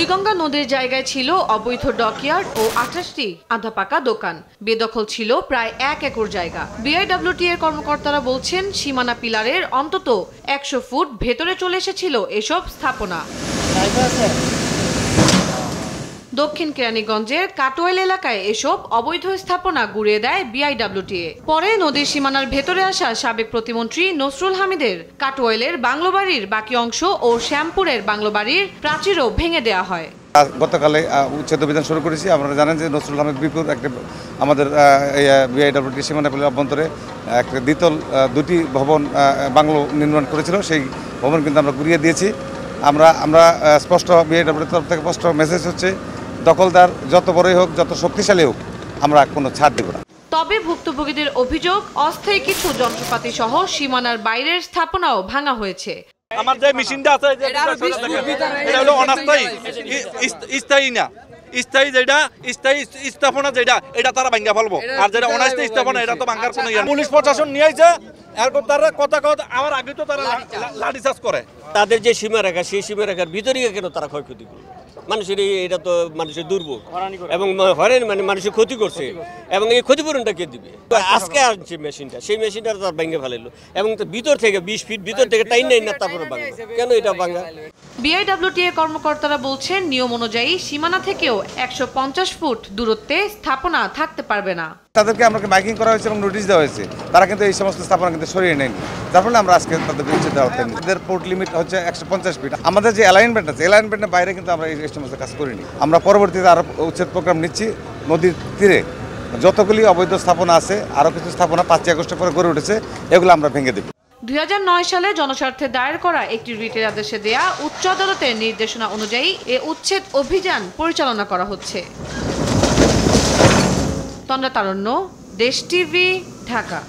বুড়িগঙ্গা নদীর জায়গায় ছিল অবৈধ ডকইয়ার্ড ও 28টি আধা পাকা দোকান। বেদখল ছিল প্রায় 1 একর জায়গা। বিআইডব্লিউটি এর কর্মকর্তারা বলছেন, সীমানা পিলারের অন্তত 100 ফুট ভেতরে চলে এসেছিল এসব স্থাপনা। দক্ষিণ কেরানীগঞ্জের কাটোয়াইল এলাকায় এসব অবৈধ স্থাপনা গুড়িয়ে দেয় বিআইডব্লিউটিএ। পরে নদীর সীমানার ভেতরে আসা সাবেক প্রতিমন্ত্রী নসরুল হামিদের কাটোয়াইলের বাংলোবাড়ির বাকি অংশ ও শ্যামপুরের বাংলোবাড়ির প্রাচীরও ভেঙে দেওয়া হয়। গতকালে উচ্ছেদ অভিযান শুরু করেছি। আপনারা জানেন যে নসরুল আহমেদ বিপুর একটা আমাদের বিআইডব্লিউটি সীমানা পিলার অভ্যন্তরে একটা দ্বিতল 2টি ভবন বাংলো নির্মাণ করেছিল। সেই ভবন কিন্তু আমরা গুড়িয়ে দিয়েছি। আমরা স্পষ্ট বিআইডব্লিউটির তরফ থেকে স্পষ্ট মেসেজ হচ্ছে, দখলদার যত বড়ই হোক, যত শক্তিশালী হোক, আমরা কোনো ছাড় দেব না। তবে ভুক্তভোগীদের অভিযোগ, অস্থায়ী কিছু যন্ত্রপাতি সহ সীমানার বাইরের স্থাপনাও ভাঙা হয়েছে। আমার যে মেশিনটা আছে এটা হলো অনাস্থায়ী, স্থায়ী না। স্থায়ী যেটা স্থায়ী স্থাপনা যেটা এটা তারা ভাঙ্গা ফেলবো, আর যেটা অনাস্থায়ী স্থাপনা এটা তো ভাঙ্গার কোনো ইয়ে। পুলিশ প্রশাসন নিয়ে আইছে, এরপর তারা কথা আমার আগে তো তারা লাঠিচার্জ করে। তাদের যে সীমারেখা, সেই সীমারেখার ভিতরে কেন তারা ক্ষয়ক্ষতি করবে? মানুষের এটা তো মানুষের দুর্ভোগ এবং হয়রানি, মানে মানুষের ক্ষতি করছে, এবং এই ক্ষতিপূরণটা কে দিবে? আজকে আসছে মেশিনটা, সেই মেশিনটা তার ভেঙে ফেলাইলো, এবং ভিতর থেকে 20 ফিট ভিতর থেকে টাইন না, তারপরে ভাঙা। কেন এটা ভাঙা? বিআইডব্লিউটিএ কর্মকর্তারা বলছেন, নিয়ম অনুযায়ী সীমানা থেকেও 150 ফুট দূরত্বে স্থাপনা থাকতে পারবে না। তাদেরকে আমরা মাইকিং করা হয়েছে এবং নোটিশ দেওয়া হয়েছে, তারা কিন্তু এই সমস্ত স্থাপনা কিন্তু সরিয়ে নেয়নি। যার ফলে আমরা আজকে তাদেরকে উচ্ছেদ দেওয়া হচ্ছে। এদের পোর্ট লিমিট হচ্ছে 150 ফিট। আমাদের যে অ্যালাইনমেন্ট আছে, অ্যালাইনমেন্টের বাইরে কিন্তু আমরা এই সমস্ত কাজ করিনি। আমরা পরবর্তীতে আরও উচ্ছেদ প্রোগ্রাম নিচ্ছি। নদীর তীরে যতগুলি অবৈধ স্থাপনা আছে, আরও কিছু স্থাপনা 5 আগস্টের পরে গড়ে উঠেছে, এগুলো আমরা ভেঙে দেব। 2009 সালে জনস্বার্থে দায়ের করা একটি রিটের আদেশে দেয়া উচ্চ আদালতের নির্দেশনা অনুযায়ী এ উচ্ছেদ অভিযান পরিচালনা করা হচ্ছে। তন্দ্রা তারণ্য, দেশ টিভি, ঢাকা।